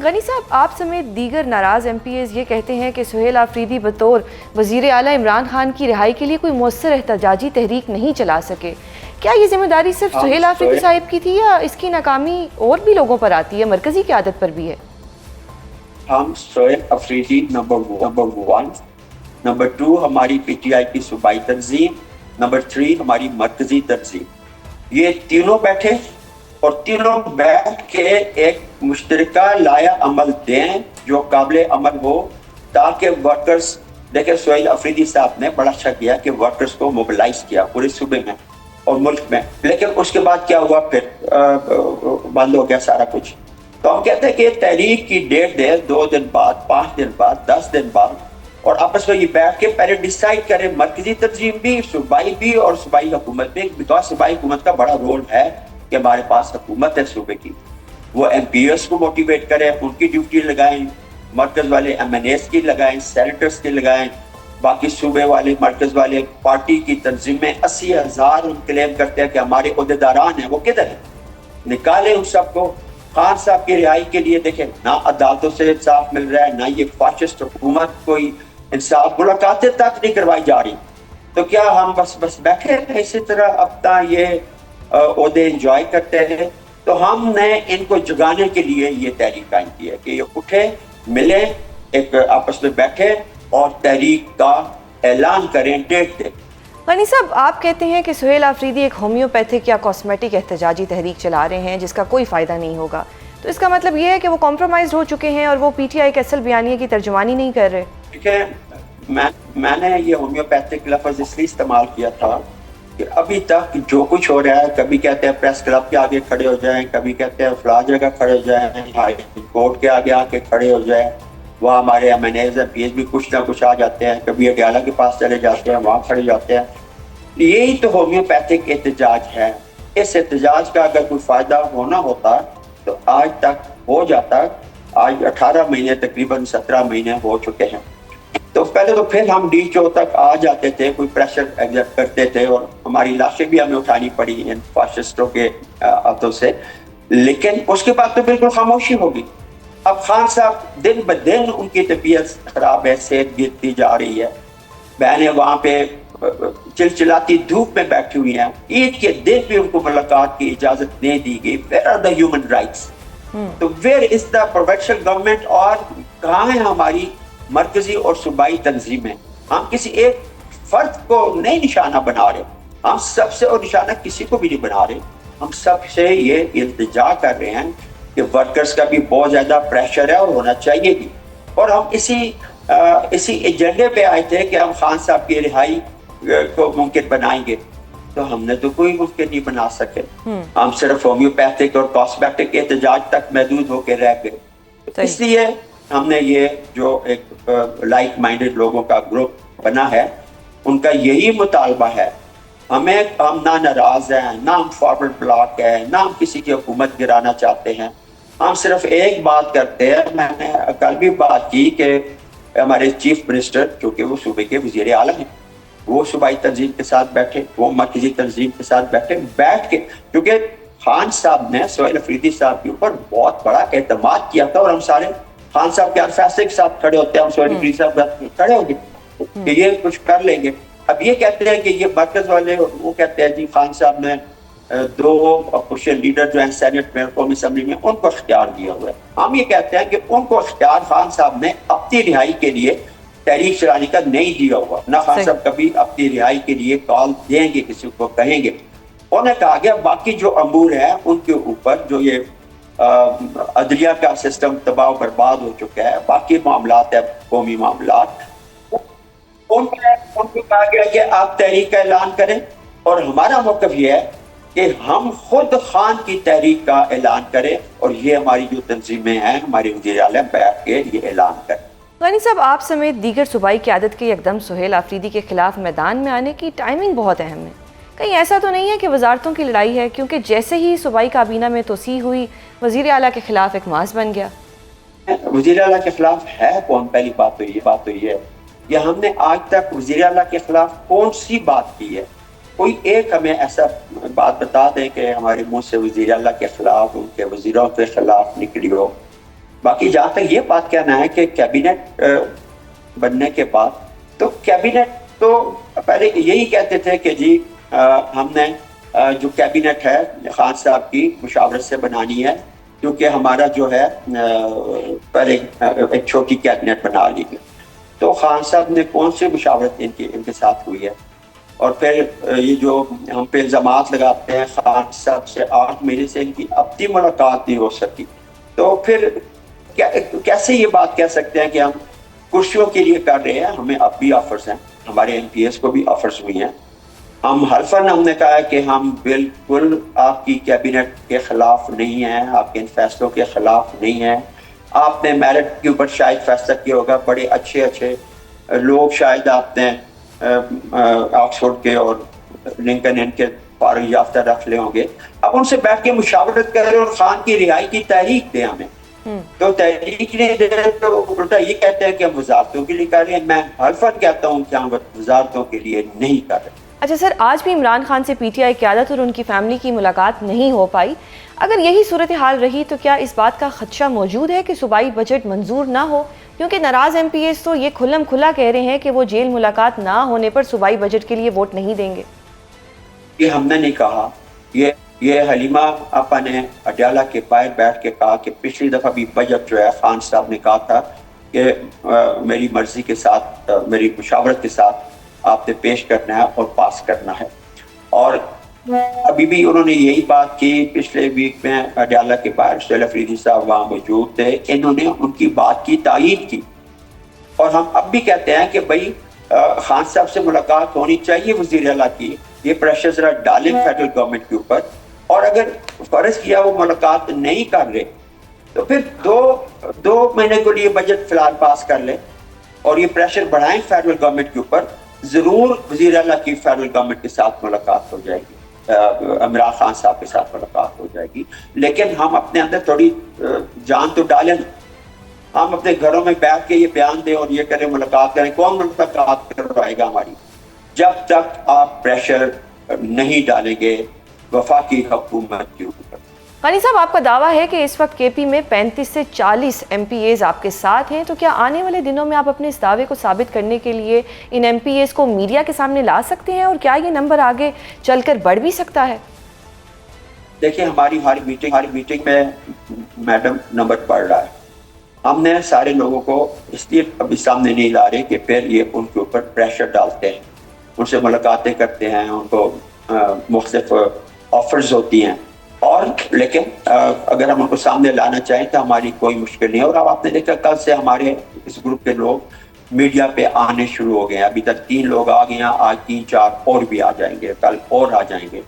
غنی صاحب، آپ سمیت دیگر ناراض ایم پی ایز یہ کہتے ہیں کہ سہیل آفریدی بطور وزیر اعلیٰ عمران خان کی رہائی کے لیے کوئی مؤثر احتجاجی تحریک نہیں چلا سکے. کیا یہ ذمہ داری صرف سہیل آفریدی صاحب کی تھی یا اس کی ناکامی اور بھی لوگوں پر آتی ہے، مرکزی قیادت پر بھی ہے؟ ہم سہیل آفریدی نمبر 1، نمبر 2 ہماری پی ٹی آئی کی صوبائی تنظیم، نمبر 3 ہماری مرکزی تنظیم، یہ تینوں بیٹھے اور تینوں بیٹھ کے ایک مشترکہ لایا عمل دیں جو قابل عمل ہو، تاکہ ورکرز دیکھیں. سہیل آفریدی صاحب نے بڑا اچھا کیا کہ ورکرز کو موبلائز کیا پورے صوبے میں اور ملک میں، لیکن اس کے بعد کیا ہوا؟ پھر بند ہو گیا سارا کچھ. تو ہم کہتے ہیں کہ تحریک کی ڈیٹ دے 2 دن بعد، 5 دن بعد، 10 دن بعد، اور آپس میں یہ بیٹھ کے پہلے ڈیسائیڈ کریں، مرکزی تنظیم بھی، صوبائی بھی اور صوبائی حکومت بھی. بیکاز صوبائی حکومت کا بڑا رول ہے کہ ہمارے پاس حکومت ہے صوبے کی، وہ ایم پی ایس کو موٹیویٹ کریں، ان کی ڈیوٹی لگائیں، مرکز والے ایم این ایس کی لگائیں، سینیٹرز کی لگائیں، باقی صوبے والے مرکز والے پارٹی کی تنظیمیں 80,000 ہم کلیم کرتے ہیں کہ ہمارے عہدیداران ہیں، وہ کدھر ہیں؟ نکالیں ان سب کو. خان صاحب کی رہائی کے لیے دیکھیں نہ عدالتوں سے انصاف مل رہا ہے، نہ یہ فاشسٹ حکومت کوئی انصاف، ملاقاتیں تک نہیں کروائی جا رہی. تو کیا ہم بس بیٹھے ہیں اسی طرح اپنا یہ عہدے انجوائے کرتے ہیں؟ تو ہم نے ان کو جگانے کے لیے یہ تحریک قائم کی ہے کہ یہ اٹھے، ملیں، ایک آپس میں بیٹھے اور تحریک کا اعلان کریں، ڈیٹ دیں. غنی صاحب، آپ کہتے ہیں کہ سہیل آفریدی ایک ہومیوپیتھک یا کاسمیٹک احتجاجی تحریک چلا رہے ہیں جس کا کوئی فائدہ نہیں ہوگا، تو اس کا مطلب یہ ہے کہ وہ کمپرومائزڈ ہو چکے ہیں اور وہ پی ٹی آئی کے اصل بیانیے کی ترجمانی نہیں کر رہے؟ دیکھیں، میں نے یہ ہومیوپیتھک لفظ اس لیے استعمال کیا تھا کہ ابھی تک جو کچھ ہو رہا ہے، کبھی کہتے ہیں پریس کلب کے آگے کھڑے ہو جائیں، کبھی کہتے ہیں فلاں جگہ کھڑے ہو جائیں، ہائی کورٹ کے آگے آ کے کھڑے ہو جائیں، وہاں ہمارے M N As P S بھی کچھ نہ کچھ آ جاتے ہیں، کبھی اڈیالہ کے پاس چلے جاتے ہیں، وہاں کھڑے جاتے ہیں. یہی تو ہومیوپیتھک احتجاج ہے. اس احتجاج کا اگر کوئی فائدہ ہونا ہوتا تو آج تک ہو جاتا. آج 18 مہینے تقریباً 17 مہینے ہو چکے ہیں. تو پہلے تو پھر ہم ڈی چو تک آ جاتے تھے، کوئی پریشر ایگزرٹ کرتے تھے اور ہماری لاشیں بھی ہمیں اٹھانی پڑی ان فاشسٹوں کے ہاتھوں سے، لیکن اس کے بعد تو بالکل خاموشی ہوگی. اب خان صاحب دن بدن ان کی طبیعت خراب ہے، صحت گرتی جا رہی ہے، بہنیں وہاں پہ چلچلاتی دھوپ میں بیٹھی ہوئی ہیں، عید کے دن بھی ان کو ملاقات کی اجازت نہیں دی گئی. Where are the human rights؟ تو where is the provincial government؟ اور کہاں ہیں ہماری مرکزی اور صوبائی تنظیمیں؟ ہم کسی ایک فرد کو نہیں نشانہ بنا رہے، ہم سب سے، اور نشانہ کسی کو بھی نہیں بنا رہے، ہم سب سے یہ التجا کر رہے ہیں کہ ورکرز کا بھی بہت زیادہ پریشر ہے اور ہونا چاہیے بھی. اور ہم اسی ایجنڈے پہ آئے تھے کہ ہم خان صاحب کی رہائی کو ممکن بنائیں گے. تو ہم نے تو کوئی ممکن نہیں بنا سکے، ہم صرف ہومیوپیتھک اور کاسمیٹک احتجاج تک محدود ہو کے رہ گئے. اس لیے ہم نے یہ جو ایک لائک مائنڈڈ لوگوں کا گروپ بنا ہے، ان کا یہی مطالبہ ہے. ہم نہ ناراض ہیں، نہ ہم فارورڈ بلاک ہے، نہ ہم کسی کی حکومت گرانا چاہتے ہیں. ہم صرف ایک بات کرتے ہیں، میں نے کل بھی بات کی کہ ہمارے چیف منسٹر جو کہ وہ صوبے کے وزیر اعلیٰ ہیں، وہ صوبائی تنظیم کے ساتھ بیٹھے، وہ مرکزی تنظیم کے ساتھ بیٹھ کے، کیونکہ خان صاحب نے سہیل آفریدی صاحب کے اوپر بہت بڑا اعتماد کیا تھا اور ہم سارے خان صاحب کے ہر فیصلے کے ساتھ کھڑے ہوتے ہیں. ہم سہیل آفریدی صاحب کھڑے ہوں گے کہ یہ کچھ کر لیں گے. اب یہ کہتے ہیں کہ یہ مرکز والے، وہ کہتے ہیں جی خان صاحب نے 2 اپوزیشن لیڈر جو ہیں سینٹ میں، قومی اسمبلی میں، ان کو اختیار دیا ہوا ہے. ہم یہ کہتے ہیں کہ ان کو اختیار خان صاحب نے اپنی رہائی کے لیے تحریک چلانے کا نہیں دیا ہوا. نہ خان صاحب کبھی اپنی رہائی کے لیے کال دیں گے، کسی کو کہیں گے. انہوں نے کہا گیا باقی جو امور ہیں ان کے اوپر، جو یہ عدلیہ کا سسٹم تباہ و برباد ہو چکا ہے، باقی معاملات ہیں قومی معاملات، ان کو کہا گیا کہ آپ تحریک کا اعلان کریں. اور ہمارا موقف یہ ہے کہ ہم خود خان کی تحریک کا اعلان کریں اور یہ ہماری جو تنظیمیں ہیں، ہمارے وزیر اعلیٰ بیٹھ کے یہ اعلان کریں. غنی صاحب، آپ سمیت دیگر صوبائی قیادت کے یکدم سہیل آفریدی کے خلاف میدان میں آنے کی ٹائمنگ بہت اہم ہے. کہیں ایسا تو نہیں ہے کہ وزارتوں کی لڑائی ہے؟ کیونکہ جیسے ہی صوبائی کابینہ میں توسیع ہوئی، وزیر اعلیٰ کے خلاف ایک ماس بن گیا. وزیر اعلیٰ کے خلاف ہے کون؟ پہلی بات تو یہ ہے کہ ہم نے آج تک وزیر اعلیٰ کے خلاف کون سی بات کی ہے؟ کوئی ایک ہمیں ایسا بات بتا دیں کہ ہمارے منہ سے وزیر اعلیٰ کے خلاف، ان کے وزیروں کے خلاف نکلی ہو. باقی جہاں تک یہ بات کہنا ہے کہ کیبنٹ بننے کے بعد تو کیبنٹ تو پہلے یہی کہتے تھے کہ جی ہم نے جو کیبنٹ ہے خان صاحب کی مشاورت سے بنانی ہے، کیونکہ ہمارا جو ہے پہلے ایک چھوٹی کیبنٹ بنا لی گئی. تو خان صاحب نے کون سی مشاورت ان کے ساتھ ہوئی ہے؟ اور پھر یہ جو ہم پہ الزامات لگاتے ہیں خان صاحب سے 8 مہینے سے ان کی اب بھی ملاقات نہیں ہو سکی، تو پھر کیسے یہ بات کہہ سکتے ہیں کہ ہم کرسیوں کے لیے کر رہے ہیں؟ ہمیں اب بھی آفرز ہیں، ہمارے ایم پی ایس کو بھی آفرز ہوئی ہیں. ہم حلفاً ہم نے کہا ہے کہ ہم بالکل آپ کی کیبنٹ کے خلاف نہیں ہیں، آپ کے ان فیصلوں کے خلاف نہیں ہیں. آپ نے میرٹ کے اوپر شاید فیصلہ کیا ہوگا، بڑے اچھے لوگ شاید آپ نے آکسفورڈ کے اور لنکن ان کے فارغ یافتہ رکھ لے ہوں گے. اب ان سے بیٹھ کے مشاورت کریں اور خان کی رہائی کی تحریک دیں ہمیں. تو تحریک نہیں دے تو الٹا یہ کہتے ہیں کہ ہم وزارتوں کے لیے کر رہے ہیں. میں حلفاً کہتا ہوں کہ ہم وزارتوں کے لیے نہیں کر رہے. اچھا سر، آج بھی عمران خان سے پی ٹی آئی قیادت اور ان کی فیملی کی ملاقات نہیں ہو پائی. اگر یہی صورتحال رہی تو کیا اس بات کا خدشہ موجود ہے کہ صوبائی بجٹ منظور نہ ہو؟ کیونکہ ناراض ایم پی ایس تو یہ کھلم کھلا کہہ رہے ہیں کہ وہ جیل ملاقات نہ ہونے پر صوبائی بجٹ کے لیے ووٹ نہیں دیں گے. یہ ہم نے نہیں کہا، یہ حلیمہ آپا نے اڈیالہ کے باہر بیٹھ کے کہا کہ پچھلی دفعہ بھی بجٹ جو ہے خان صاحب نے کہا تھا کہ میری مرضی کے ساتھ، میری مشاورت کے ساتھ آپ نے پیش کرنا ہے اور پاس کرنا ہے. اور ابھی بھی انہوں نے یہی بات کی. پچھلے ویک میں اڈیالہ کے باہر سہیل افریدی صاحب وہاں موجود تھے، انہوں نے ان کی بات کی تائید کی. اور ہم اب بھی کہتے ہیں کہ بھائی خان صاحب سے ملاقات ہونی چاہیے وزیر اعلیٰ کی. یہ پریشر ذرا ڈالیں فیڈرل گورنمنٹ کے اوپر، اور اگر فرض کیا وہ ملاقات نہیں کر رہے تو پھر دو مہینے کے لیے بجٹ فی الحال پاس کر لیں اور یہ پریشر بڑھائیں فیڈرل گورنمنٹ کے اوپر. ضرور وزیر اعلیٰ کی فیڈرل گورنمنٹ کے ساتھ ملاقات ہو جائے گی، عمران خان صاحب کے ساتھ ملاقات ہو جائے گی. لیکن ہم اپنے اندر تھوڑی جان تو ڈالیں. ہم اپنے گھروں میں بیٹھ کے یہ بیان دیں اور یہ کریں ملاقات کریں. کون ملاقات کروائے گا ہماری؟ جب تک آپ پریشر نہیں ڈالیں گے وفاقی حکومت کے اوپر. غنی صاحب، آپ کا دعویٰ ہے کہ اس وقت کے پی میں 35 سے 40 ایم پی ایز آپ کے ساتھ ہیں، تو کیا آنے والے دنوں میں آپ اپنے اس دعوے کو ثابت کرنے کے لیے ان ایم پی ایز کو میڈیا کے سامنے لا سکتے ہیں، اور کیا یہ نمبر آگے چل کر بڑھ بھی سکتا ہے؟ دیکھیں، ہماری ہر میٹنگ میں میڈم نمبر بڑھ رہا ہے. ہم نے سارے لوگوں کو اس لیے ابھی سامنے نہیں لا رہے کہ پھر یہ ان کے اوپر پریشر ڈالتے ہیں، ان سے ملاقاتیں کرتے ہیں، ان کو مختلف آفرز ہوتی ہیں. اور لیکن اگر ہم ان کو سامنے لانا چاہیں تو ہماری کوئی مشکل نہیں ہے. اور اب آپ نے دیکھا کل سے ہمارے اس گروپ کے لوگ میڈیا پہ آنے شروع ہو گئے ہیں. ابھی تک 3 لوگ آ گئے ہیں، آج 3-4 اور بھی آ جائیں گے، کل اور آ جائیں گے.